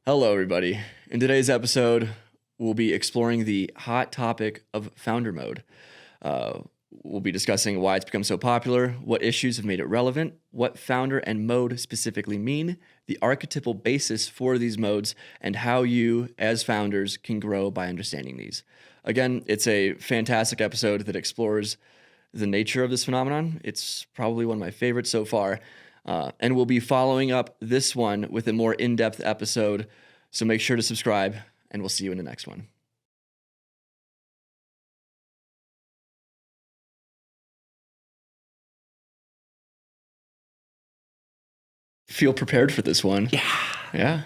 Hello, everybody. In today's episode, we'll be exploring the hot topic of founder mode. We'll be discussing why it's become so popular, what issues have made it relevant, what founder and mode specifically mean, the archetypal basis for these modes, and how you, as founders, can grow by understanding these. Again, it's a fantastic episode that explores the nature of this phenomenon. It's probably one of my favorites so far. And we'll be following up this one with a more in-depth episode. So make sure to subscribe, and we'll see you in the next one. Feel prepared for this one? Yeah.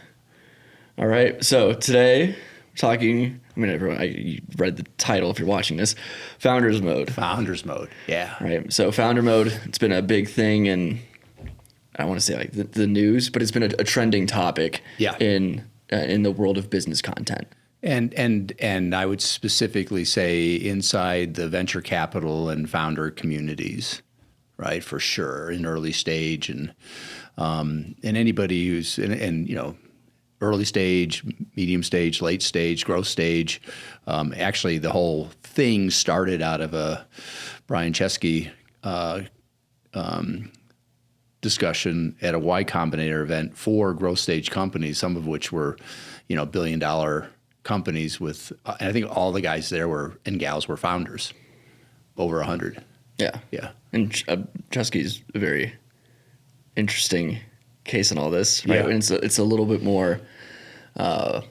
All right. So today we're talking. I mean, everyone, you read the title if you're watching this. Founders mode. Founders mode. Yeah. Right. So founder mode. It's been a big thing in, I don't want to say like the news, but it's been a trending topic. Yeah. In the world of business content. And I would specifically say inside the venture capital and founder communities, right? For sure, in early stage and anybody who's in early stage, medium stage, late stage, growth stage. Actually, the whole thing started out of a Brian Chesky discussion at a Y Combinator event for growth stage companies, some of which were, $1 billion companies with, and I think all the guys there and gals were founders, over 100. Yeah. Yeah. And Chesky's a very interesting case in all this, right? Yeah. And it's a little bit more, I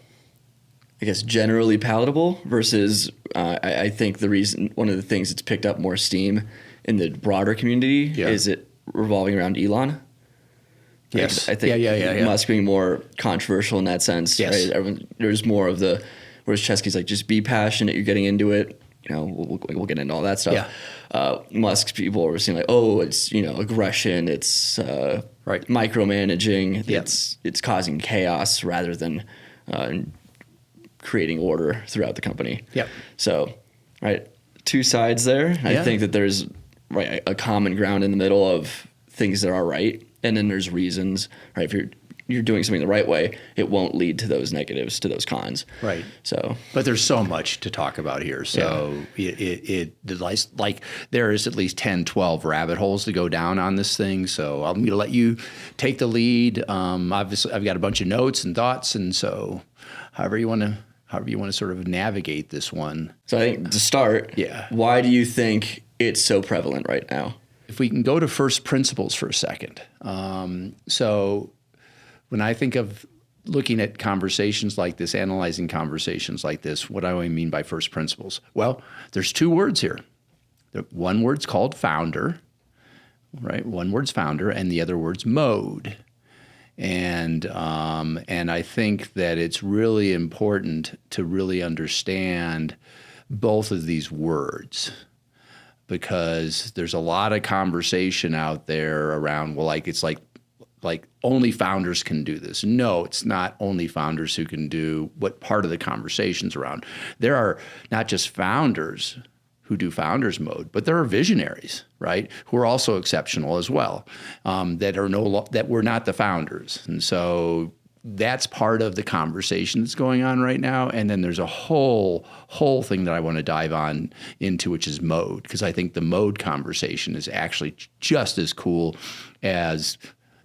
guess, generally palatable versus I think one of the things that's picked up more steam in the broader community is it revolving around Elon. Yes. I think Yeah. Musk being more controversial in that sense. Yes. Right? There's more of whereas Chesky's like, just be passionate, you're getting into it. We'll get into all that stuff. Yeah. Musk's people were saying like, oh, it's, aggression, it's right. micromanaging, Yep. it's causing chaos rather than creating order throughout the company. Yep. So, right, two sides there. Yeah. I think that there's a common ground in the middle of things that are right, and then there's reasons, right? If you're doing something the right way, it won't lead to those negatives, to those cons. Right. So, but there's so much to talk about here. So it like there is at least 10, 12 rabbit holes to go down on this thing. So I'm going to let you take the lead. Obviously, I've got a bunch of notes and thoughts, and so however you want to sort of navigate this one. So I think to start, why do you think it's so prevalent right now? If we can go to first principles for a second. So when I think of looking at conversations like this, analyzing conversations like this, what do I mean by first principles? Well, there's two words here. One word's called founder, right? One word's founder, and the other word's mode. And I think that it's really important to really understand both of these words, because there's a lot of conversation out there around, it's like only founders can do this. No, it's not only founders who can do what part of the conversation's around. There are not just founders who do founders mode, but there are visionaries, right, who are also exceptional as well, that were not the founders. And so that's part of the conversation that's going on right now. And then there's a whole thing that I want to dive on into, which is mode, because I think the mode conversation is actually just as cool as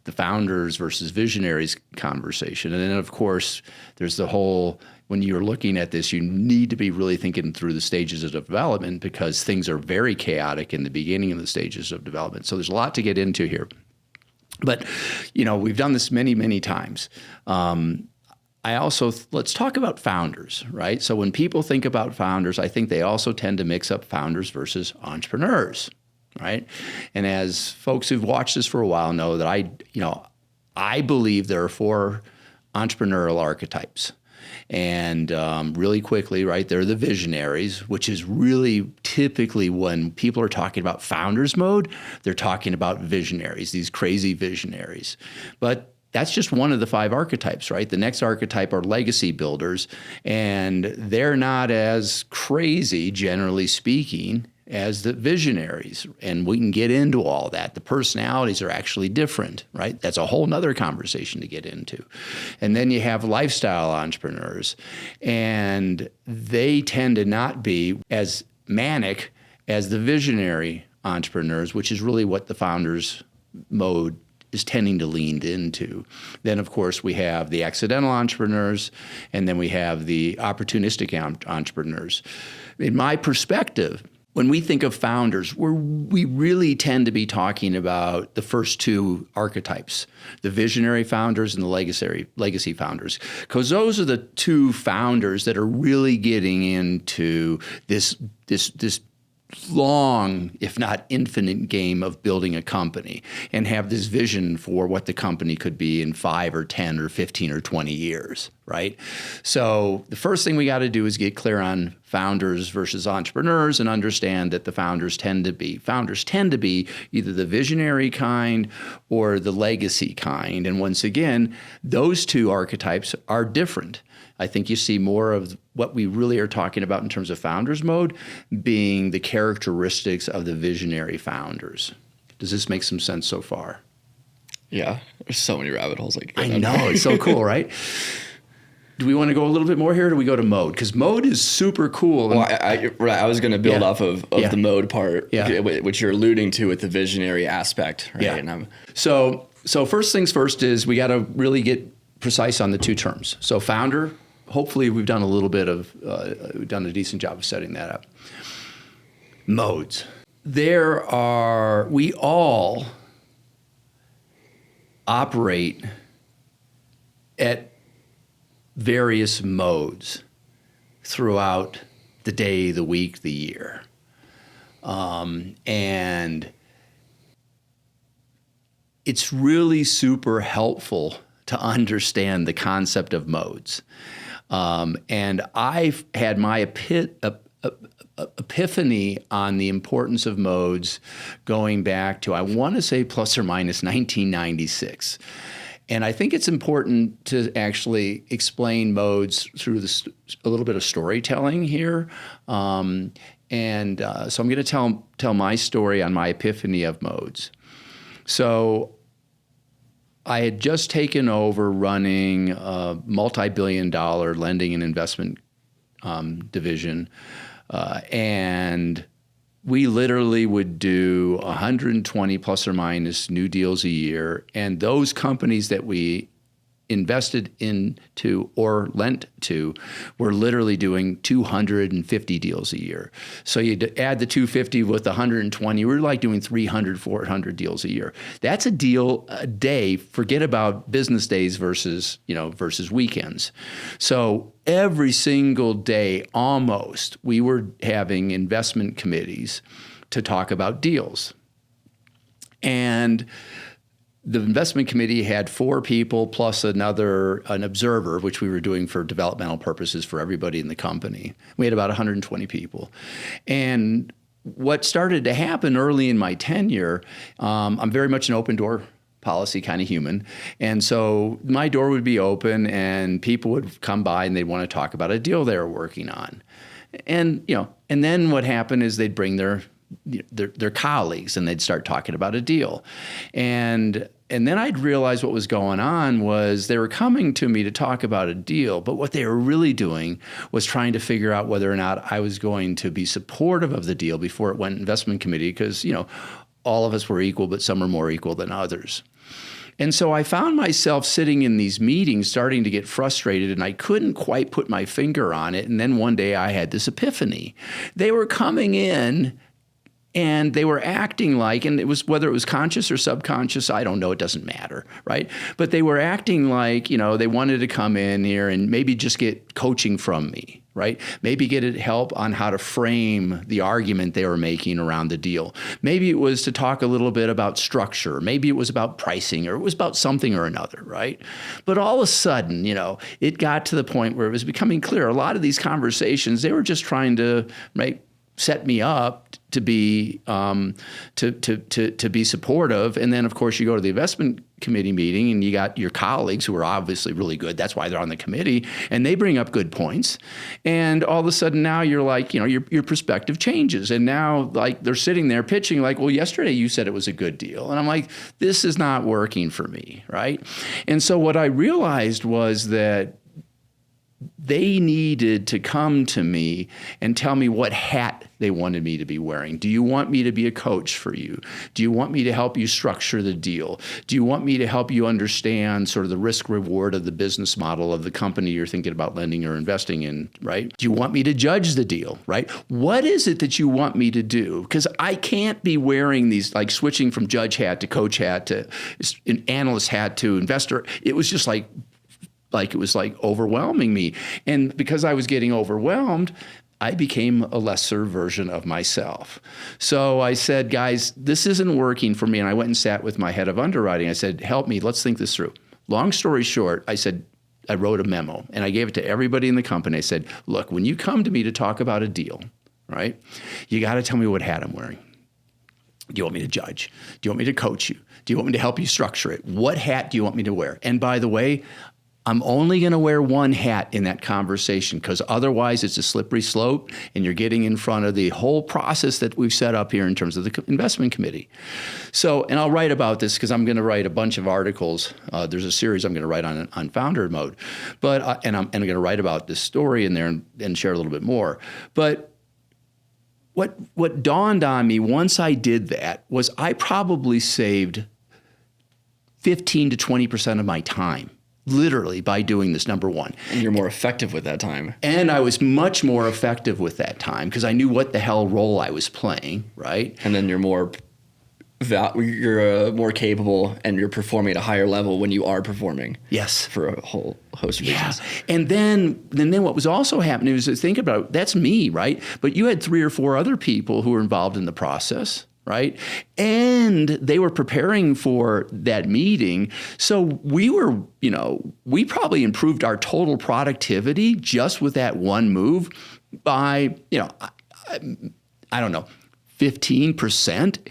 the founders versus visionaries conversation. And then, of course, there's the whole, when you're looking at this, you need to be really thinking through the stages of development, because things are very chaotic in the beginning of the stages of development. So there's a lot to get into here. But, we've done this many, many times. Let's talk about founders, right? So when people think about founders, I think they also tend to mix up founders versus entrepreneurs, right? And as folks who've watched this for a while know that I believe there are 4 entrepreneurial archetypes. And really quickly, right, they're the visionaries, which is really typically when people are talking about founders mode, they're talking about visionaries, these crazy visionaries. But that's just one of the 5 archetypes, right? The next archetype are legacy builders, and they're not as crazy, generally speaking, as the visionaries. And we can get into all that. The personalities are actually different, right? That's a whole nother conversation to get into. And then you have lifestyle entrepreneurs, and they tend to not be as manic as the visionary entrepreneurs, which is really what the founders mode is tending to lean into. Then, of course, we have the accidental entrepreneurs, and then we have the opportunistic entrepreneurs. In my perspective, when we think of founders, we really tend to be talking about the first two archetypes, the visionary founders and the legacy founders, because those are the two founders that are really getting into this long, if not infinite, game of building a company and have this vision for what the company could be in 5 or 10 or 15 or 20 years, right? So the first thing we got to do is get clear on founders versus entrepreneurs and understand that the founders tend to be either the visionary kind or the legacy kind. And once again, those two archetypes are different. I think you see more of what we really are talking about in terms of founders mode being the characteristics of the visionary founders. Does this make some sense so far? Yeah, there's so many rabbit holes. I know, it's so cool, right? Do we want to go a little bit more here, or do we go to mode? Because mode is super cool. Well, I was going to build off of the mode part, which you're alluding to with the visionary aspect, right? Yeah. So first things first is we got to really get precise on the two terms. So founder, hopefully we've done we've done a decent job of setting that up. Modes. We all operate at various modes throughout the day, the week, the year. And it's really super helpful to understand the concept of modes. And I've had my epiphany on the importance of modes going back to, I want to say, plus or minus 1996. And I think it's important to actually explain modes through a little bit of storytelling here. So I'm going to tell my story on my epiphany of modes. So I had just taken over running a multi-billion-dollar lending and investment division, and we literally would do 120 plus or minus new deals a year, and those companies that we invested into or lent to were literally doing 250 deals a year. So you add the 250 with 120, we're like doing 300, 400 deals a year. That's a deal a day. Forget about business days versus weekends. So every single day, almost, we were having investment committees to talk about deals. And the investment committee had 4 people plus an observer, which we were doing for developmental purposes for everybody in the company. We had about 120 people. And what started to happen early in my tenure, I'm very much an open door policy kind of human. And so my door would be open and people would come by and they'd want to talk about a deal they were working on. And then what happened is they'd bring their colleagues and they'd start talking about a deal. And then I'd realize what was going on was they were coming to me to talk about a deal, but what they were really doing was trying to figure out whether or not I was going to be supportive of the deal before it went investment committee, because, all of us were equal, but some are more equal than others. And so I found myself sitting in these meetings starting to get frustrated, and I couldn't quite put my finger on it. And then one day I had this epiphany. They were coming in and they were acting like, and it was, whether it was conscious or subconscious, I don't know, it doesn't matter, right? But they were acting like, they wanted to come in here and maybe just get coaching from me, right? Maybe get help on how to frame the argument they were making around the deal. Maybe it was to talk a little bit about structure. Maybe it was about pricing, or it was about something or another, right? But all of a sudden, it got to the point where it was becoming clear. A lot of these conversations, they were just trying to set me up to be to be supportive. And then, of course, you go to the investment committee meeting and you got your colleagues who are obviously really good. That's why they're on the committee, and they bring up good points. And all of a sudden now you're like, your perspective changes. And now like they're sitting there pitching like, well, yesterday you said it was a good deal. And I'm like, this is not working for me, right? And so what I realized was that they needed to come to me and tell me what hat they wanted me to be wearing. Do you want me to be a coach for you? Do you want me to help you structure the deal? Do you want me to help you understand sort of the risk reward of the business model of the company you're thinking about lending or investing in, right? Do you want me to judge the deal, right? What is it that you want me to do? Because I can't be wearing these, like switching from judge hat to coach hat to an analyst hat to investor. It was just like it was like overwhelming me. And because I was getting overwhelmed, I became a lesser version of myself. So I said, guys, this isn't working for me. And I went and sat with my head of underwriting. I said, help me, let's think this through. Long story short, I said, I wrote a memo and I gave it to everybody in the company. I said, look, when you come to me to talk about a deal, right, you got to tell me what hat I'm wearing. Do you want me to judge? Do you want me to coach you? Do you want me to help you structure it? What hat do you want me to wear? And by the way, I'm only going to wear one hat in that conversation because otherwise it's a slippery slope and you're getting in front of the whole process that we've set up here in terms of the investment committee. So, and I'll write about this because I'm going to write a bunch of articles. There's a series I'm going to write on founder mode, but and I'm going to write about this story in there and share a little bit more. But what dawned on me once I did that was I probably saved 15 to 20% of my time. Literally by doing this, number one. And you're more effective with that time. And I was much more effective with that time because I knew what the hell role I was playing, right? And then you're more capable and you're performing at a higher level when you are performing. Yes. For a whole host of reasons. And then what was also happening was, think about it, that's me, right? But you had 3 or 4 other people who were involved in the process. Right. And they were preparing for that meeting. So we were, we probably improved our total productivity just with that one move by, I don't know, 15%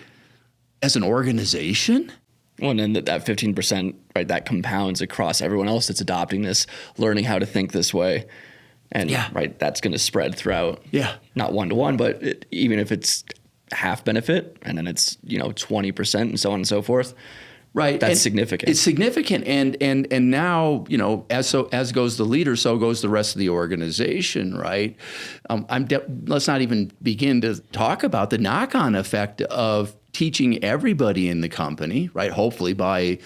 as an organization. Well, and then that 15%, right, that compounds across everyone else that's adopting this, learning how to think this way. And right, that's going to spread throughout. Yeah. Not one-to-one, but even if it's half benefit and then it's 20% and so on and so forth, right? That's significant. It's significant, and now as goes the leader, so goes the rest of the organization, right? Let's not even begin to talk about the knock-on effect of teaching everybody in the company, right? Hopefully by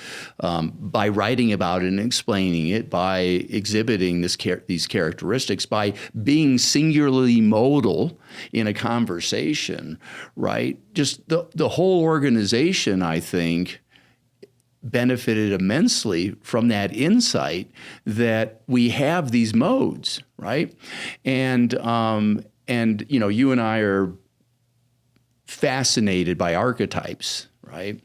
writing about it and explaining it, by exhibiting these characteristics, by being singularly modal in a conversation, right? Just the whole organization, I think, benefited immensely from that insight that we have these modes, right? And you and I are fascinated by archetypes, right?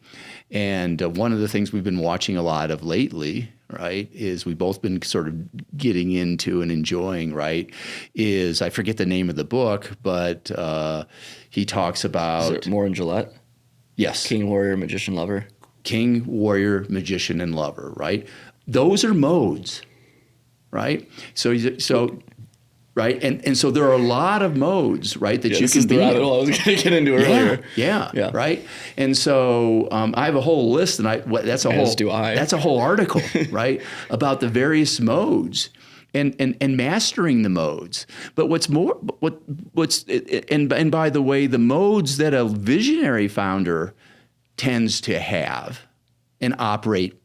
And one of the things we've been watching a lot of lately, right, is we've both been sort of getting into and enjoying, right, is, I forget the name of the book, but he talks about... Is it Moore and Gillette? Yes. King, Warrior, Magician, Lover. King, Warrior, Magician, and Lover, right? Those are modes, right? So right, and so there are a lot of modes, right, that you can be in. This is the rabbit hole I was going to get into earlier. Yeah, right? And so I have a whole list, and that's a whole article, right, about the various modes. And mastering the modes. But and by the way, the modes that a visionary founder tends to have and operate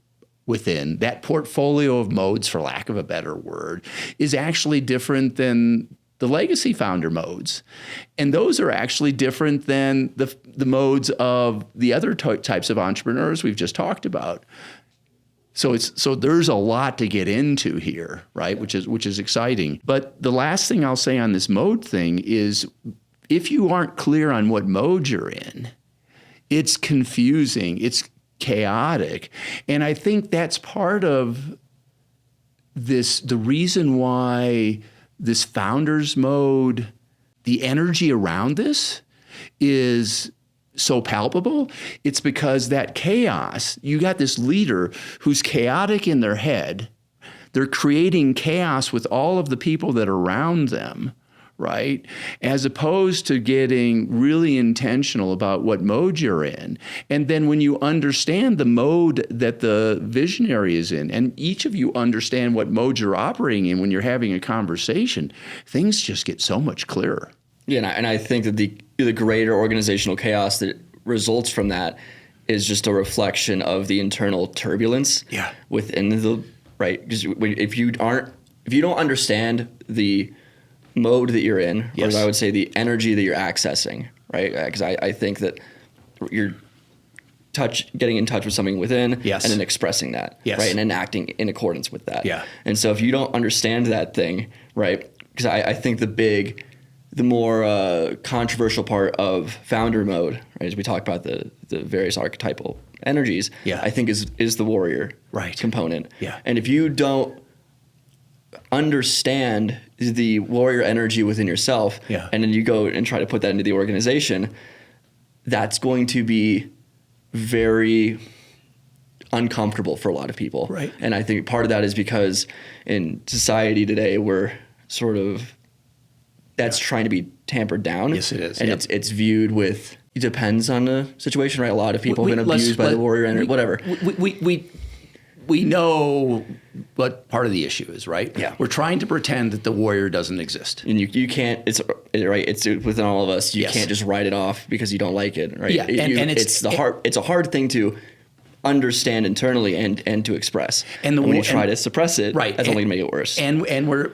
within, that portfolio of modes, for lack of a better word, is actually different than the legacy founder modes. And those are actually different than the modes of the other types of entrepreneurs we've just talked about. So there's a lot to get into here, right? Which is exciting. But the last thing I'll say on this mode thing is, if you aren't clear on what mode you're in, it's confusing, it's chaotic. And I think that's part of the reason why this founder's mode, the energy around this is so palpable? It's because that chaos, you got this leader who's chaotic in their head. They're creating chaos with all of the people that are around them, right? As opposed to getting really intentional about what mode you're in. And then when you understand the mode that the visionary is in, and each of you understand what mode you're operating in when you're having a conversation, things just get so much clearer. Yeah, and I think that the greater organizational chaos that results from that is just a reflection of the internal turbulence within the right. Because if you don't understand the mode that you're in, or I would say the energy that you're accessing, right? Because I think that you're getting in touch with something within, and then expressing that, right, and then acting in accordance with that. And so if you don't understand that thing, right? Because I think the more controversial part of founder mode, right, as we talk about the various archetypal energies, I think is the warrior component. And if you don't understand the warrior energy within yourself, and then you go and try to put that into the organization, that's going to be very uncomfortable for a lot of people. And I think part of that is because in society today, we're sort of, that's trying to be tampered down. Yes, it is. And it's viewed with, it depends on the situation, right? A lot of people have been abused by the warrior energy, whatever. We know what part of the issue is, right? We're trying to pretend that the warrior doesn't exist. And you can't, it's within all of us. You can't just write it off because you don't like it, right? It's a hard thing to understand internally and to express. And when you try to suppress it, that's only gonna make it worse. And we're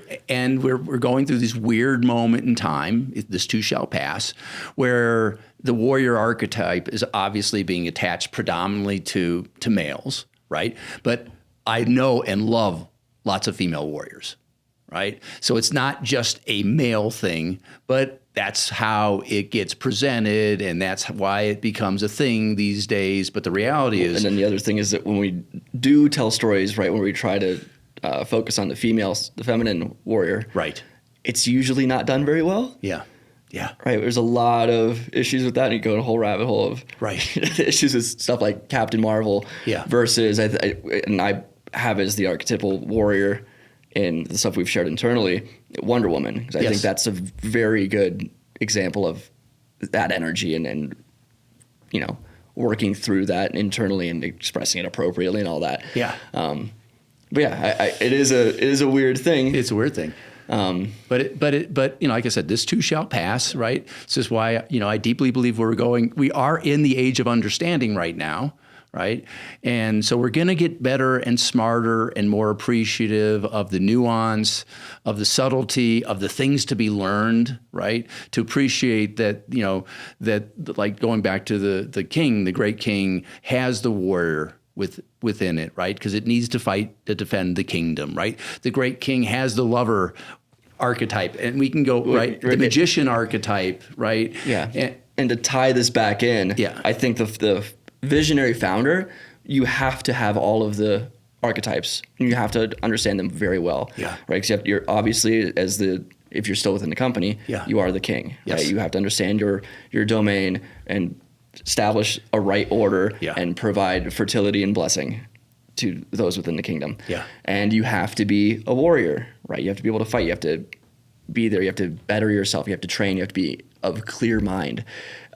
going through this weird moment in time, this too shall pass, where the warrior archetype is obviously being attached predominantly to males, right? But I know and love lots of female warriors, right? So it's not just a male thing, but that's how it gets presented, and that's why it becomes a thing these days. But the reality is... And then the other thing is that when we do tell stories, right, when we try to focus on the feminine warrior, it's usually not done very well. Right, there's a lot of issues with that, and you go in a whole rabbit hole of issues with stuff like Captain Marvel versus, I have as the archetypal warrior in the stuff we've shared internally, Wonder Woman, because I think that's a very good example of that energy and working through that internally and expressing it appropriately and all that. But it is a weird thing. It's a weird thing. But like I said, this too shall pass, right? This is why, I deeply believe we are in the age of understanding right now, right? And so we're going to get better and smarter and more appreciative of the nuance, of the subtlety, of the things to be learned, right? To appreciate that, that like going back to the king, the great king has the warrior within it, right? Because it needs to fight to defend the kingdom, right? The great king has the lover archetype, and we can go the magician archetype, right? And to tie this back in, I think the visionary founder, you have to have all of the archetypes. You have to understand them very well, right? Because you're obviously if you're still within the company, you are the king, right? You have to understand your domain and establish a right order and provide fertility and blessing to those within the kingdom. And you have to be a warrior, right? You have to be able to fight. You have to be there. You have to better yourself. You have to train. You have to be of clear mind.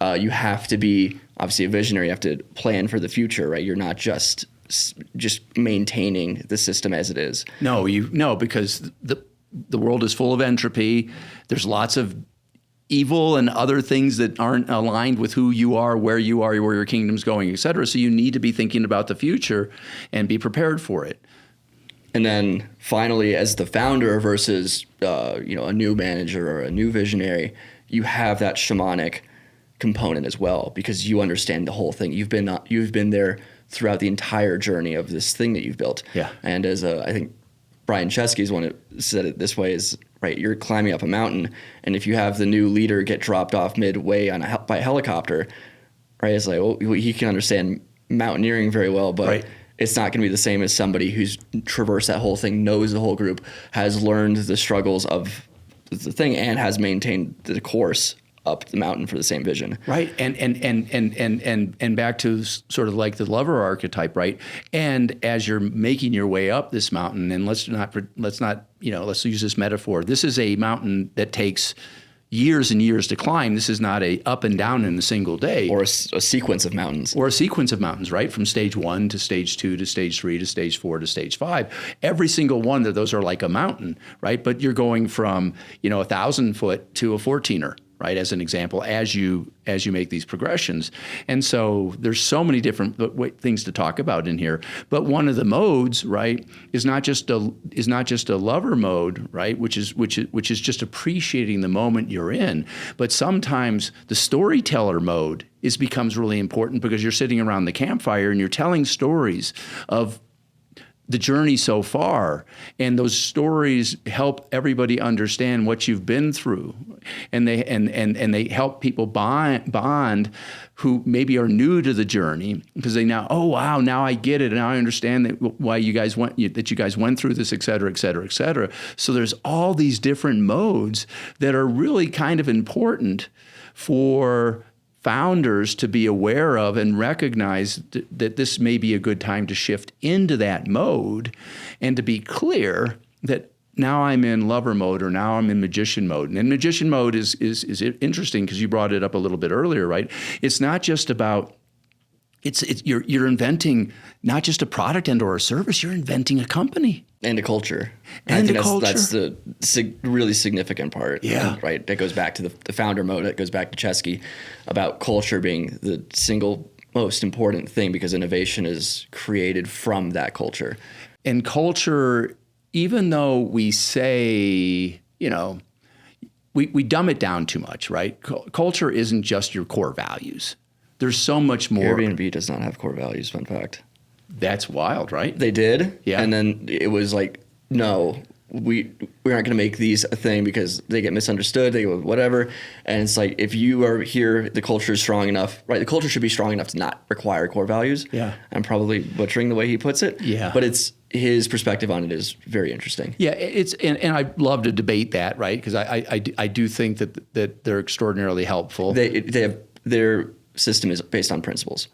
You have to be obviously a visionary. You have to plan for the future, right? You're not just maintaining the system as it is. No, because the world is full of entropy. There's lots of evil and other things that aren't aligned with who you are, where your kingdom's going, et cetera. So you need to be thinking about the future and be prepared for it. And then finally, as the founder versus a new manager or a new visionary, you have that shamanic component as well, because you understand the whole thing. You've been there throughout the entire journey of this thing that you've built. And as I think Brian Chesky's one that said it this way is, right, you're climbing up a mountain, and if you have the new leader get dropped off midway by a helicopter, right, it's like, well, he can understand mountaineering very well, but it's not going to be the same as somebody who's traversed that whole thing, knows the whole group, has learned the struggles of the thing, and has maintained the course up the mountain for the same vision. Right. And back to sort of like the lover archetype, right? And as you're making your way up this mountain, and let's use this metaphor. This is a mountain that takes years and years to climb. This is not a up and down in a single day. Or a sequence of mountains. Or a sequence of mountains, right? From stage 1 to stage 2 to stage 3 to stage 4 to stage 5. Every single one of those are like a mountain, right? But you're going from, 1,000 foot to a 14er. Right, as an example, as you make these progressions. And so there's so many different things to talk about in here. But one of the modes, right, is not just a lover mode, right, which is just appreciating the moment you're in. But sometimes the storyteller mode becomes really important because you're sitting around the campfire and you're telling stories of the journey so far, and those stories help everybody understand what you've been through, and they help people bond who maybe are new to the journey, because they now, oh wow, now I get it, and now I understand why you guys went through this, et cetera, et cetera, et cetera. So there's all these different modes that are really kind of important for founders to be aware of and recognize that this may be a good time to shift into that mode, and to be clear that now I'm in lover mode or now I'm in magician mode. And magician mode is interesting because you brought it up a little bit earlier, right? It's not just about you're inventing not just a product and or a service, you're inventing a company. And a culture. And I think culture. That's the really significant part. Yeah. Right. That goes back to the founder mode. That goes back to Chesky about culture being the single most important thing, because innovation is created from that culture. And culture, even though we say, we dumb it down too much, right? Culture isn't just your core values. There's so much more. Airbnb does not have core values, fun fact. That's wild, right? They did. Yeah. And then it was like, no, we aren't going to make these a thing because they get misunderstood, they go whatever. And it's like, if you are here, the culture is strong enough, right? The culture should be strong enough to not require core values. Yeah. I'm probably butchering the way he puts it. Yeah. But his perspective on it is very interesting. Yeah, and I love to debate that, right? Because I do think that they're extraordinarily helpful. They have their system is based on principles.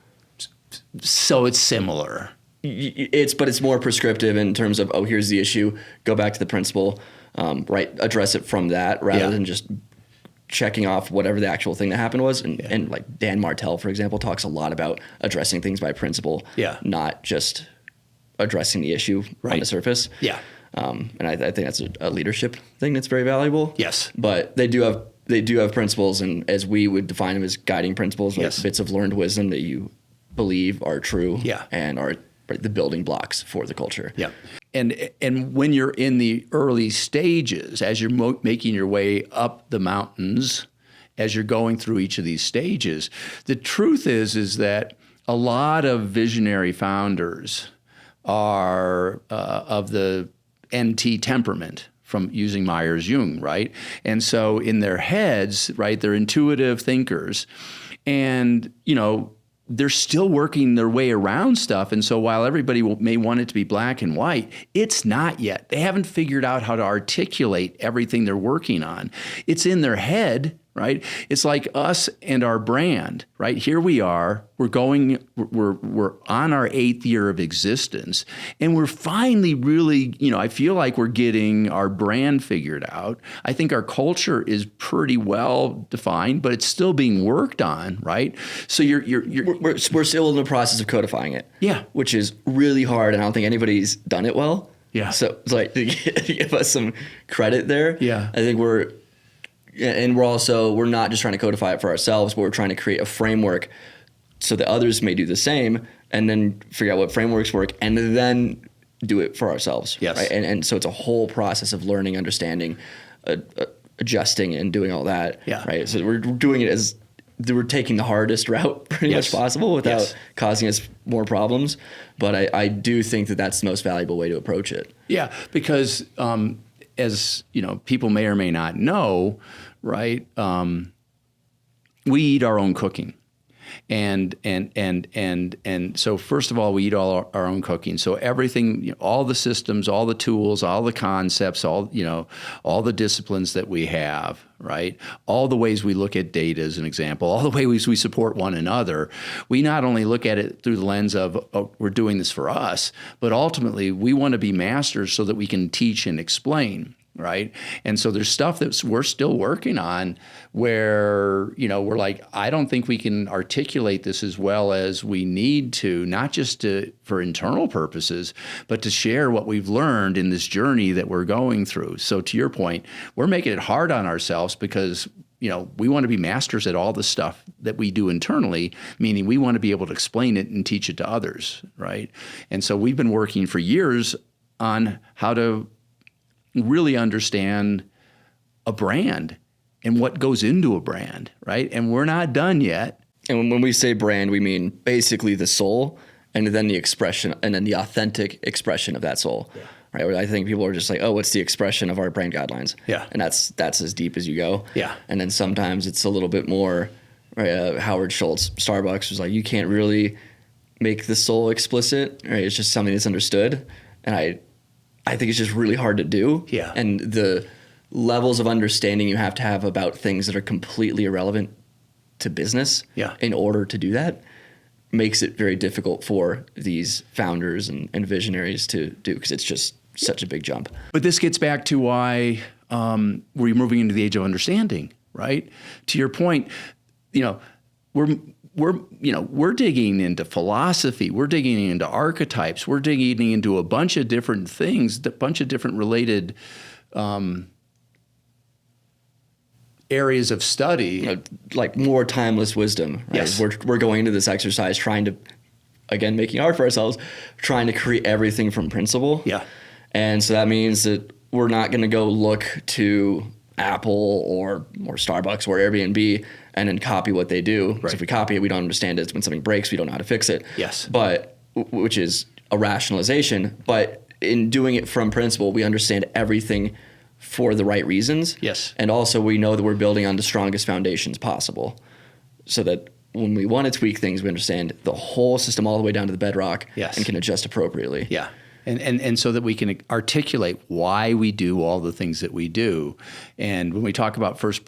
So it's similar. But it's more prescriptive in terms of, oh, here's the issue, go back to the principle, right? Address it from that rather than just checking off whatever the actual thing that happened was. And like Dan Martell, for example, talks a lot about addressing things by principle, not just addressing the issue on the surface. Yeah. And I think that's a leadership thing that's very valuable. Yes. But they do have principles, and as we would define them as guiding principles, like bits of learned wisdom that you believe are true and are the building blocks for the culture. Yeah. And when you're in the early stages, as you're making your way up the mountains, as you're going through each of these stages, the truth is that a lot of visionary founders are of the NT temperament, from using Myers-Jung, right? And so in their heads, right, they're intuitive thinkers, and they're still working their way around stuff. And so while everybody may want it to be black and white, it's not yet. They haven't figured out how to articulate everything they're working on. It's in their head, right? It's like us and our brand, right? Here we are, we're on our 8th year of existence, and we're finally really, I feel like we're getting our brand figured out. I think our culture is pretty well defined, but it's still being worked on, right? So we're still in the process of codifying it. Yeah. Which is really hard, and I don't think anybody's done it well. Yeah. So it's like, to give us some credit there. Yeah. I think we're not just trying to codify it for ourselves, but we're trying to create a framework so that others may do the same, and then figure out what frameworks work, and then do it for ourselves. Yes. Right? And so it's a whole process of learning, understanding, adjusting, and doing all that. Yeah. Right. So we're doing it we're taking the hardest route pretty much possible without causing us more problems. But I do think that that's the most valuable way to approach it. Yeah, because as people may or may not know, right? We eat our own cooking. And so first of all, we eat all our own cooking. So everything, all the systems, all the tools, all the concepts, all the disciplines that we have, right? All the ways we look at data as an example, all the ways we support one another. We not only look at it through the lens of, oh, we're doing this for us, but ultimately we want to be masters so that we can teach and explain. Right. And so there's stuff that we're still working on where, we're like, I don't think we can articulate this as well as we need to, not just for internal purposes, but to share what we've learned in this journey that we're going through. So to your point, we're making it hard on ourselves because, we want to be masters at all the stuff that we do internally, meaning we want to be able to explain it and teach it to others. Right. And so we've been working for years on how to really understand a brand and what goes into a brand, right? And we're not done yet. And when we say brand, we mean basically the soul and then the expression and then the authentic expression of that soul, right? Where I think people are just like, oh, what's the expression of our brand guidelines? Yeah. And that's as deep as you go. Yeah. And then sometimes it's a little bit more, right? Howard Schultz, Starbucks was like, you can't really make the soul explicit, right? It's just something that's understood. And I think it's just really hard to do. Yeah. And the levels of understanding you have to have about things that are completely irrelevant to business in order to do that makes it very difficult for these founders and visionaries to do, because it's just such a big jump. But this gets back to why we're moving into the age of understanding, right? To your point, we're digging into philosophy, we're digging into archetypes, we're digging into a bunch of different things, a bunch of different related areas of study. Like more timeless wisdom, right? Yes. We're going into this exercise trying to, again, making art for ourselves, trying to create everything from principle. Yeah. And so that means that we're not going to go look to Apple or Starbucks or Airbnb and then copy what they do. Right. So if we copy it, we don't understand it. When something breaks, we don't know how to fix it. Yes. But which is a rationalization. But in doing it from principle, we understand everything for the right reasons. Yes. And also we know that we're building on the strongest foundations possible, so that when we want to tweak things, we understand the whole system all the way down to the bedrock. Yes. And can adjust appropriately. Yeah. And so that we can articulate why we do all the things that we do. And when we talk about first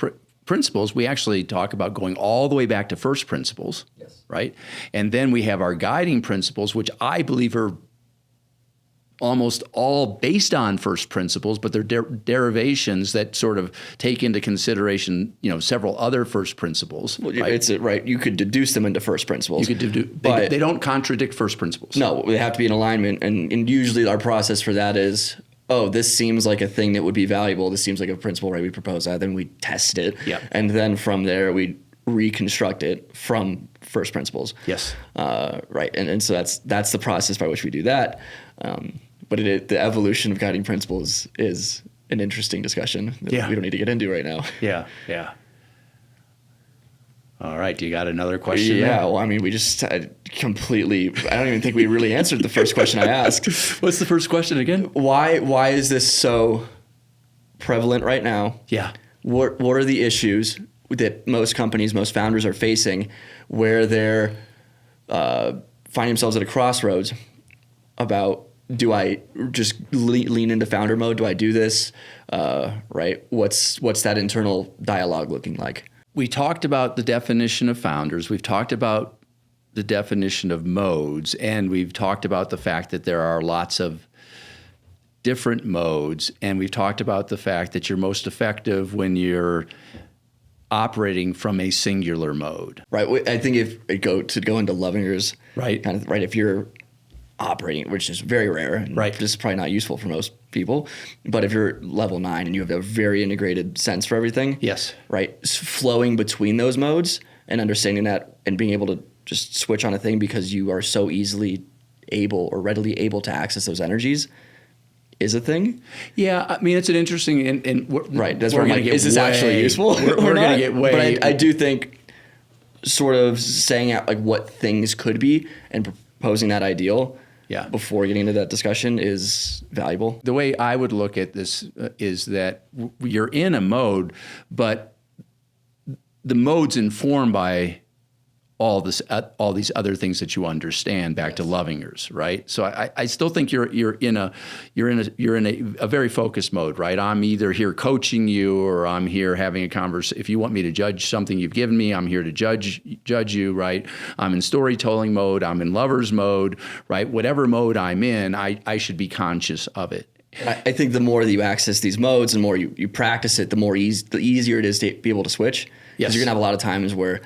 principles, we actually talk about going all the way back to first principles, right? And then we have our guiding principles, which I believe are almost all based on first principles, but they're derivations that sort of take into consideration, several other first principles. Well, right? It's right. You could deduce them into first principles. You could but they don't contradict first principles. No, they have to be in alignment. And usually our process for that is, oh, this seems like a thing that would be valuable. This seems like a principle, right? We propose that, then we test it. Yeah. And then from there, we reconstruct it from first principles. Yes. Right. And so that's the process by which we do that. But the evolution of guiding principles is an interesting discussion that we don't need to get into right now. Yeah, yeah. All right, do you got another question? Yeah, there? well, I mean, we just completely, I don't even think we really answered the first question I asked. What's the first question again? Why is this so prevalent right now? Yeah. What are the issues that most companies, most founders are facing where they're finding themselves at a crossroads about, do I just lean into founder mode? Do I do this? Right? What's that internal dialogue looking like? We talked about the definition of founders. We've talked about the definition of modes, and we've talked about the fact that there are lots of different modes, and we've talked about the fact that you're most effective when you're operating from a singular mode. Right. I think if it go into Levinger's right, kind of right, if you're operating, which is very rare, and right, this is probably not useful for most people, but if you're level 9 and you have a very integrated sense for everything, yes, right, flowing between those modes and understanding that and being able to just switch on a thing because you are so easily able or readily able to access those energies is a thing. Yeah, I mean, it's an interesting right. That's where I'm like, is this actually useful? We're going to get way. But I do think sort of saying out like what things could be and proposing that ideal. Yeah. Before getting into that discussion is valuable. The way I would look at this is that you're in a mode, but the mode's informed by all these other things that you understand back to loving yours, right? So I still think you're in a very focused mode, right? I'm either here coaching you or I'm here having a conversation. If you want me to judge something you've given me, I'm here to judge you, right? I'm in storytelling mode, I'm in lover's mode, right? Whatever mode I'm in, I should be conscious of it. I think the more that you access these modes and the more you practice it, the easier it is to be able to switch. Because you're gonna have a lot of times where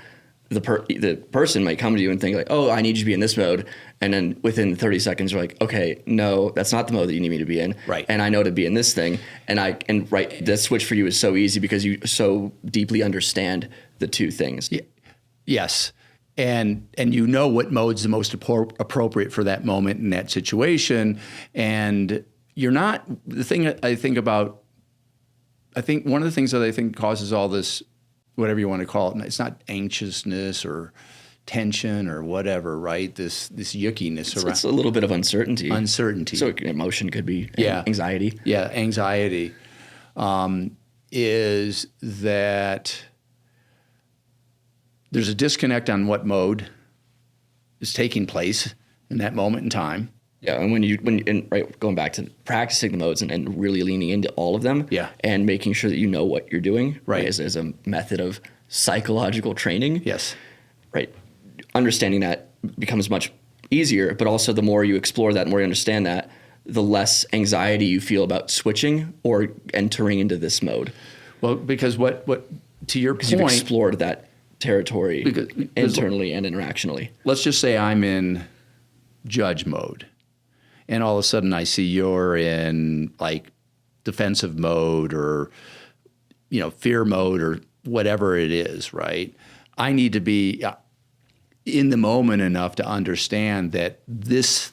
the person might come to you and think like, oh, I need you to be in this mode. And then within 30 seconds, you're like, okay, no, that's not the mode that you need me to be in. Right. And I know to be in this thing. The switch for you is so easy because you so deeply understand the two things. Yeah. Yes. And you know what mode's the most appropriate for that moment in that situation. And you're not, the thing I think one of the things that I think causes all this, whatever you want to call it, it's not anxiousness or tension or whatever, right? This yuckiness around. It's a little bit of uncertainty. So emotion could be anxiety. Yeah, anxiety is that there's a disconnect on what mode is taking place in that moment in time. Yeah, and going back to practicing the modes and really leaning into all of them, and making sure that you know what you're doing, right, as a method of psychological training. Yes, right. Understanding that becomes much easier, but also the more you explore that, the more you understand that, the less anxiety you feel about switching or entering into this mode. Well, because what to your point, you've explored that territory internally and interactionally. Let's just say I'm in judge mode. And all of a sudden I see you're in like defensive mode or, fear mode or whatever it is, right? I need to be in the moment enough to understand that this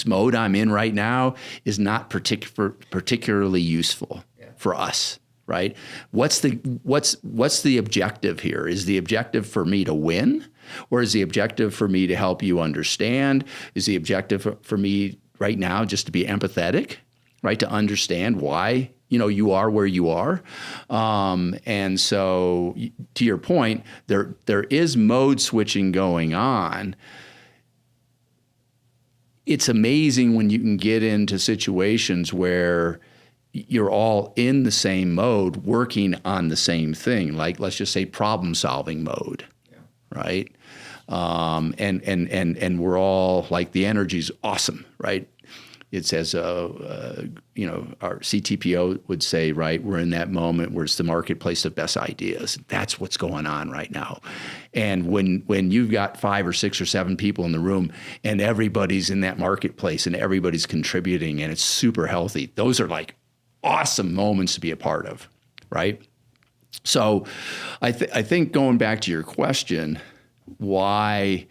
mode I'm in right now is not particularly useful for us, right? What's the objective here? Is the objective for me to win? Or is the objective for me to help you understand? Is the objective for me right now just to be empathetic, right? To understand why, you are where you are. And so to your point, there is mode switching going on. It's amazing when you can get into situations where you're all in the same mode, working on the same thing. Like, let's just say problem solving mode, right? And we're all like, the energy's awesome, right? It's as our CTPO would say, right? We're in that moment where it's the marketplace of best ideas. That's what's going on right now. And when you've got 5 or 6 or 7 people in the room and everybody's in that marketplace and everybody's contributing and it's super healthy, those are like awesome moments to be a part of, right? So I think going back to your question, why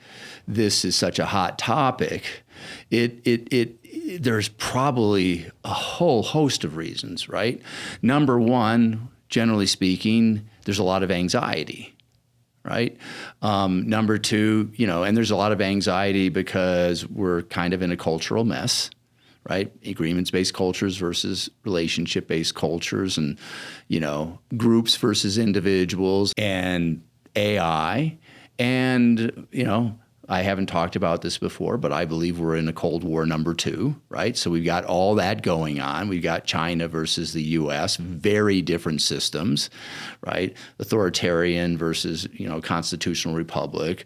this is such a hot topic, there's probably a whole host of reasons, right? Number one, generally speaking, there's a lot of anxiety, right? Number two, and there's a lot of anxiety because we're kind of in a cultural mess, right? Agreements-based cultures versus relationship-based cultures, and, groups versus individuals, and AI. And, I haven't talked about this before, but I believe we're in a Cold War number 2, right? So we've got all that going on. We've got China versus the U.S., very different systems, right? Authoritarian versus, constitutional republic.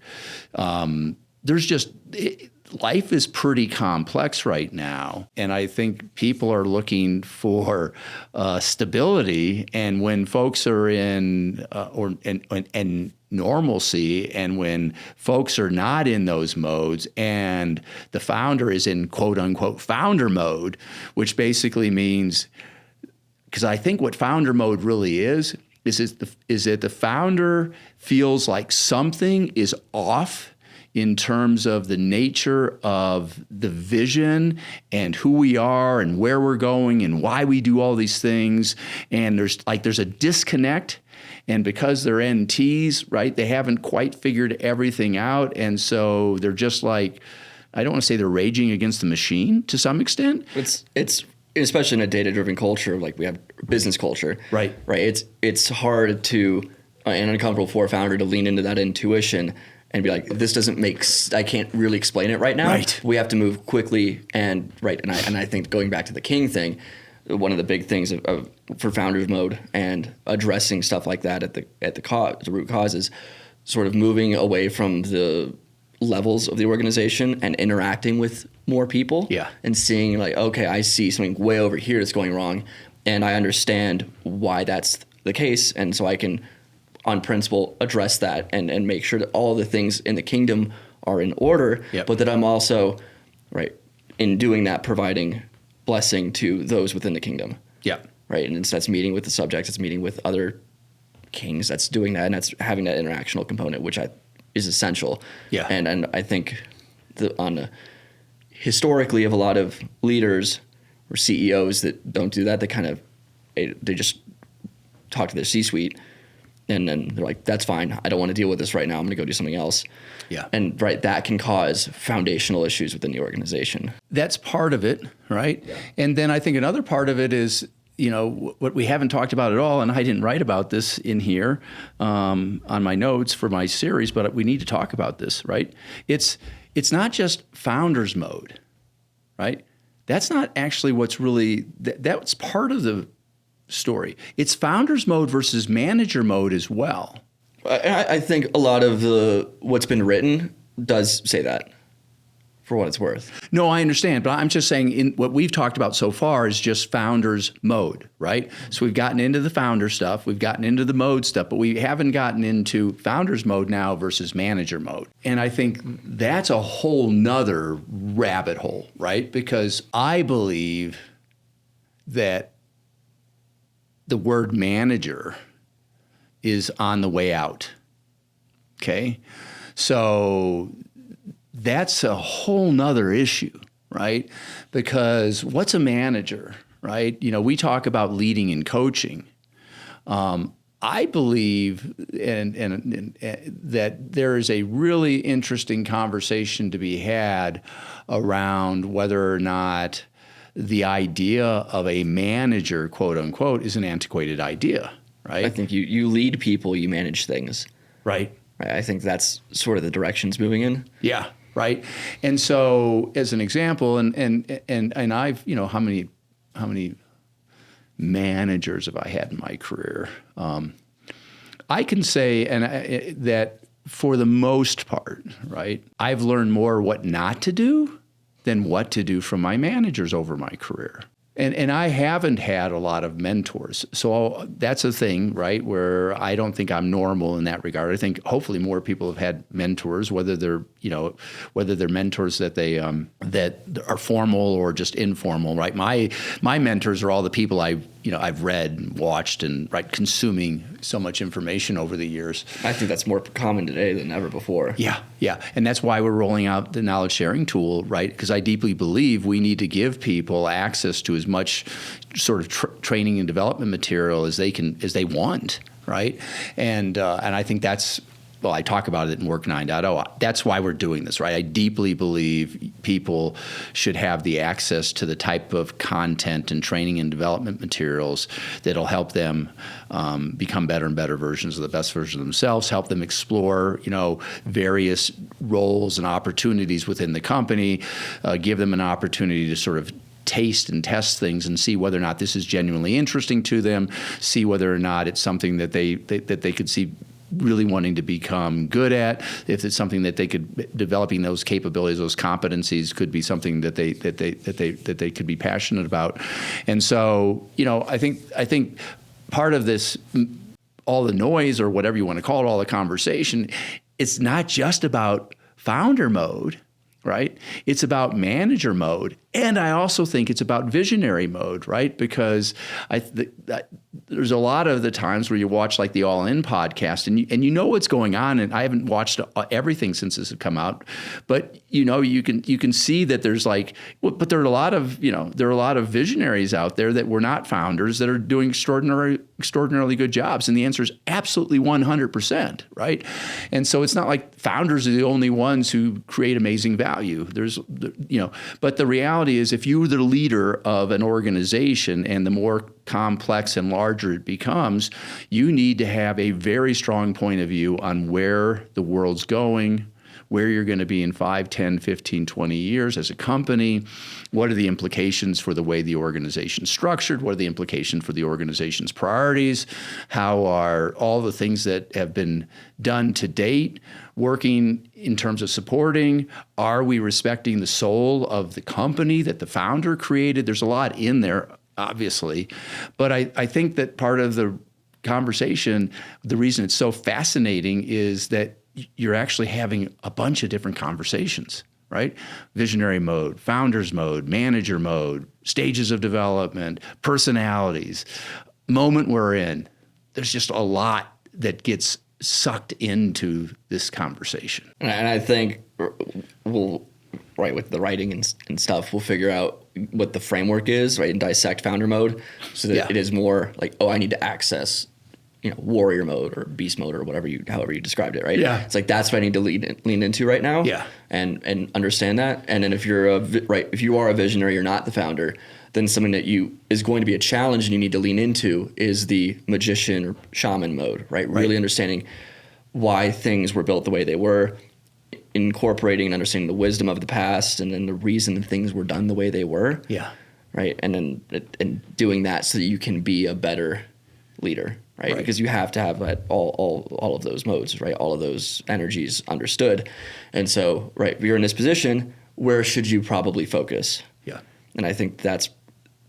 Life is pretty complex right now, and I think people are looking for stability. And when folks are in normalcy, and when folks are not in those modes, and the founder is in quote unquote founder mode, which basically means, because I think what founder mode really is that the founder feels like something is off in terms of the nature of the vision and who we are and where we're going and why we do all these things. And there's a disconnect. And because they're NTs, right, they haven't quite figured everything out. And so they're just like, I don't want to say they're raging against the machine to some extent. It's especially in a data-driven culture, like we have business culture. Right. Right. It's hard to, and uncomfortable for a founder to lean into that intuition and be like, this doesn't I can't really explain it right now. Right. We have to move quickly and I think going back to the king thing, one of the big things for founders mode and addressing stuff like that at the root cause is sort of moving away from the levels of the organization and interacting with more people. Yeah. And seeing like, okay, I see something way over here that's going wrong, and I understand why that's the case, and so I can, on principle, address that and make sure that all the things in the kingdom are in order. Yep. But that I'm also, right, in doing that, providing blessing to those within the kingdom. Yeah. Right. And that's meeting with the subjects, it's meeting with other kings, that's doing that, and that's having that interactional component, which is essential. Yeah. And I think historically of a lot of leaders or CEOs that don't do that, they just talk to their C-suite, and then they're like, that's fine, I don't want to deal with this right now, I'm going to go do something else. Yeah. And that can cause foundational issues within the organization. That's part of it, right? Yeah. And then I think another part of it is, what we haven't talked about at all, and I didn't write about this in here on my notes for my series, but we need to talk about this, right? It's not just founders mode, right? That's not actually what's really, that's part of the story. It's founders mode versus manager mode as well. I think a lot of what's been written does say that, for what it's worth. No, I understand, but I'm just saying what we've talked about so far is just founders mode, right? So we've gotten into the founder stuff, we've gotten into the mode stuff, but we haven't gotten into founders mode now versus manager mode. And I think that's a whole nother rabbit hole, right? Because I believe that the word manager is on the way out, okay? So that's a whole nother issue, right? Because what's a manager, right? We talk about leading and coaching. I believe and that there is a really interesting conversation to be had around whether or not the idea of a manager, quote unquote, is an antiquated idea, right? I think you lead people, you manage things. Right. I think that's sort of the directions moving in. Yeah. Right. And so as an example, and I've, how many managers have I had in my career? I can say that for the most part, right, I've learned more what not to do than what to do from my managers over my career. And I haven't had a lot of mentors. So that's a thing, right, where I don't think I'm normal in that regard. I think hopefully more people have had mentors, whether they're mentors that they that are formal or just informal, right? My mentors are all the people I've read and watched and consuming so much information over the years. I think that's more common today than ever before. Yeah. And that's why we're rolling out the knowledge sharing tool, right? Because I deeply believe we need to give people access to as much sort of training and development material as they want, right? And I think that's, well, I talk about it in Work 9.0. That's why we're doing this, right? I deeply believe people should have the access to the type of content and training and development materials that'll help them become better and better versions of the best version of themselves, help them explore, various roles and opportunities within the company, give them an opportunity to sort of taste and test things and see whether or not this is genuinely interesting to them, see whether or not it's something that they could see really wanting to become good at, if it's something that they could, developing those capabilities, those competencies could be something that they could be passionate about. And so, I think part of this, all the noise or whatever you want to call it, all the conversation, it's not just about founder mode, right? It's about manager mode. And I also think it's about visionary mode, right? Because there's a lot of the times where you watch like the All In podcast and you know what's going on. And I haven't watched everything since this had come out, but you can see that there's but there are a lot of visionaries out there that were not founders that are doing extraordinarily good jobs. And the answer is absolutely 100%, right? And so it's not like founders are the only ones who create amazing value. But the reality reality is if you're the leader of an organization and the more complex and larger it becomes, you need to have a very strong point of view on where the world's going, where you're going to be in 5, 10, 15, 20 years as a company. What are the implications for the way the organization's structured? What are the implications for the organization's priorities? How are all the things that have been done to date working in terms of supporting? Are we respecting the soul of the company that the founder created? There's a lot in there, obviously. But I think that part of the conversation, the reason it's so fascinating is that you're actually having a bunch of different conversations, right? Visionary mode, founders mode, manager mode, stages of development, personalities, moment we're in. There's just a lot that gets sucked into this conversation. And I think we'll, right, with the writing and stuff, we'll figure out what the framework is, right, and dissect founder mode so that it is more like, oh, I need to access warrior mode or beast mode or however you described it, right? Yeah. It's like, that's what I need to lean into right now. Yeah. And understand that. And then if you are a visionary, you're not the founder, then something that is going to be a challenge and you need to lean into is the magician or shaman mode, right? Really understanding why things were built the way they were, incorporating and understanding the wisdom of the past and then the reason that things were done the way they were. Yeah. Right. And doing that so that you can be a better leader. Right? Because you have to have all of those modes, right? All of those energies understood. And so, right, if you're in this position, where should you probably focus? Yeah. And I think that's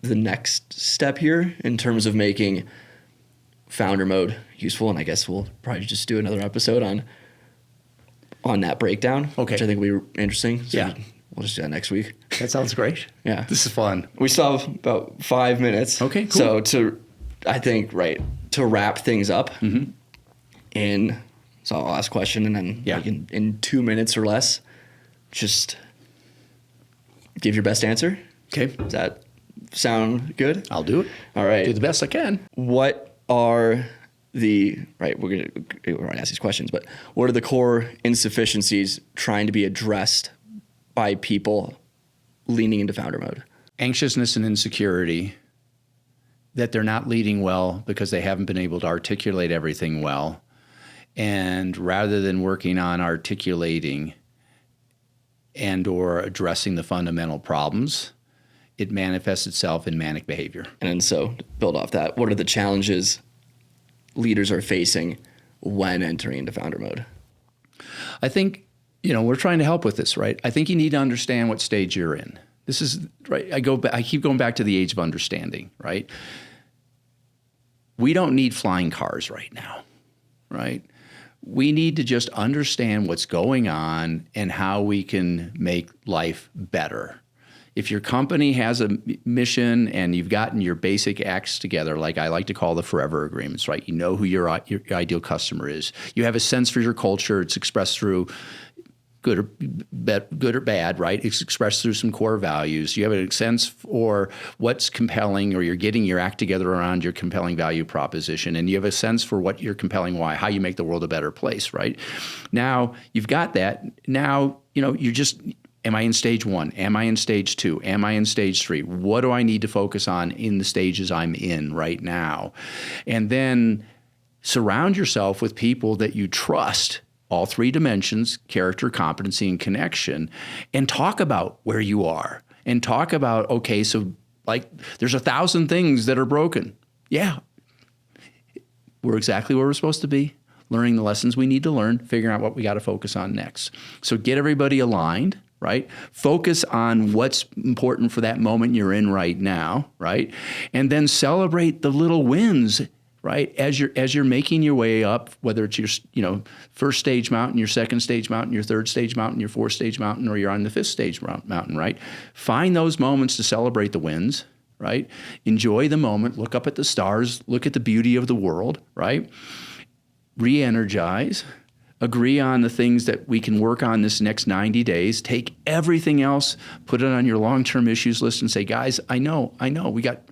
the next step here in terms of making founder mode useful. And I guess we'll probably just do another episode on that breakdown, which I think will be interesting. So we'll just do that next week. That sounds great. Yeah. This is fun. We still have about 5 minutes. Okay, cool. So to wrap things up so I'll ask a question and then like in 2 minutes or less, just give your best answer. Okay. Does that sound good? I'll do it. All right. Do the best I can. What are we're going to ask these questions, but what are the core insufficiencies trying to be addressed by people leaning into founder mode? Anxiousness and insecurity, that they're not leading well because they haven't been able to articulate everything well. And rather than working on articulating and or addressing the fundamental problems, it manifests itself in manic behavior. And so to build off that, what are the challenges leaders are facing when entering into founder mode? I think, we're trying to help with this, right? I think you need to understand what stage you're in. This is right. I keep going back to the age of understanding, right? We don't need flying cars right now, right? We need to just understand what's going on and how we can make life better. If your company has a mission and you've gotten your basic acts together, like I like to call the forever agreements, right? You know who your ideal customer is. You have a sense for your culture. It's expressed through good or bad, right? It's expressed through some core values. You have a sense for what's compelling, or you're getting your act together around your compelling value proposition, and you have a sense for what your compelling why, how you make the world a better place, right? Now, you've got that. Now, you're just, am I in stage 1? Am I in stage 2? Am I in stage 3? What do I need to focus on in the stages I'm in right now? And then surround yourself with people that you trust, all 3 dimensions, character, competency, and connection, and talk about where you are and talk about, okay, so like there's 1,000 things that are broken. Yeah, we're exactly where we're supposed to be, learning the lessons we need to learn, figuring out what we got to focus on next. So get everybody aligned, right? Focus on what's important for that moment you're in right now, right? And then celebrate the little wins, right? As you're making your way up, whether it's your first stage mountain, your second stage mountain, your third stage mountain, your fourth stage mountain, or you're on the 5th stage mountain, right? Find those moments to celebrate the wins, right? Enjoy the moment, look up at the stars, look at the beauty of the world, right? Re-energize, agree on the things that we can work on this next 90 days, take everything else, put it on your long-term issues list and say, guys, I know, we got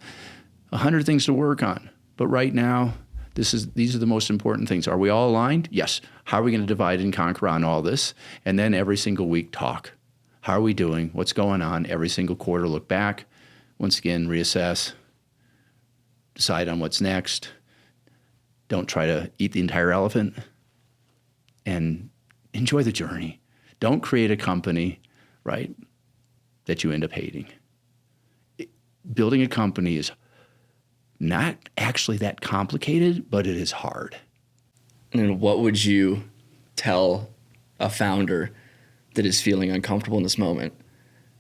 100 things to work on. But right now, these are the most important things. Are we all aligned? Yes. How are we going to divide and conquer on all this? And then every single week talk How are we doing? What's going on? Every single quarter, look back. Once again, reassess. Decide on what's next. Don't try to eat the entire elephant. And enjoy the journey. Don't create a company, right, that you end up hating. Building a company is not actually that complicated, but it is hard. And what would you tell a founder that is feeling uncomfortable in this moment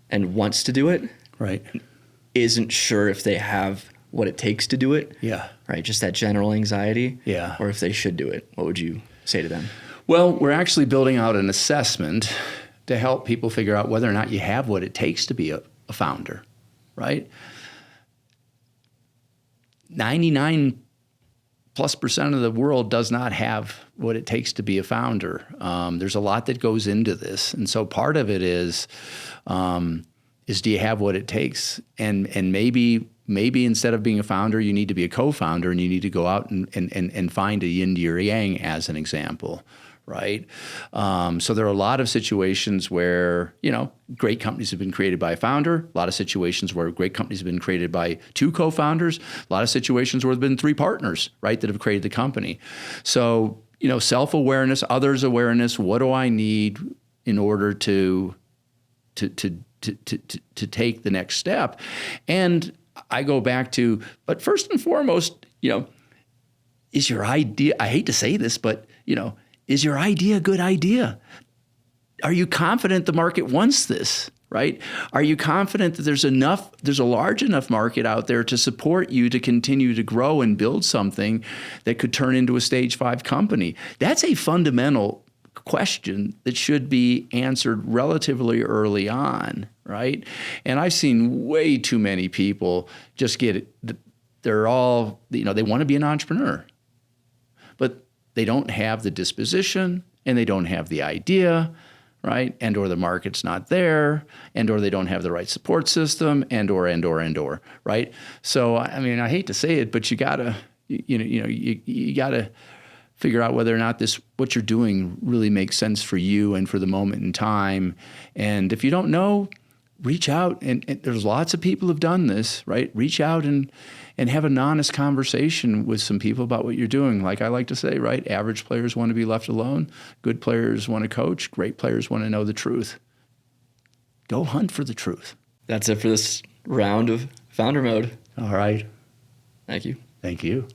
and wants to do it, Right. isn't sure if they have what it takes to do it, Yeah. right? Just that general anxiety, Yeah. or if they should do it, what would you say to them? Well, we're actually building out an assessment to help people figure out whether or not you have what it takes to be a founder, right? 99+% of the world does not have what it takes to be a founder. There's a lot that goes into this. And so part of it is do you have what it takes? And maybe instead of being a founder, you need to be a co-founder, and you need to go out and find a yin to your yang, as an example, right? So there are a lot of situations where, great companies have been created by a founder, a lot of situations where great companies have been created by two co-founders, a lot of situations where there have been three partners, right, that have created the company. So, self-awareness, others' awareness, what do I need in order to take the next step? And I go back to, but first and foremost, is your idea, I hate to say this, but, is your idea a good idea? Are you confident the market wants this, right? Are you confident that there's a large enough market out there to support you to continue to grow and build something that could turn into a stage 5 company? That's a fundamental question that should be answered relatively early on, right? And I've seen way too many people just they're all, they want to be an entrepreneur, but they don't have the disposition, and they don't have the idea, right? And or the market's not there, and or they don't have the right support system, and or, right? So, I hate to say it, but you gotta figure out whether or not what you're doing really makes sense for you and for the moment in time. And if you don't know, reach out, and there's lots of people who've done this, right? Reach out and have an honest conversation with some people about what you're doing. Like I like to say, right? Average players want to be left alone. Good players want to coach. Great players want to know the truth. Go hunt for the truth. That's it for this round of Founder Mode. All right. Thank you. Thank you.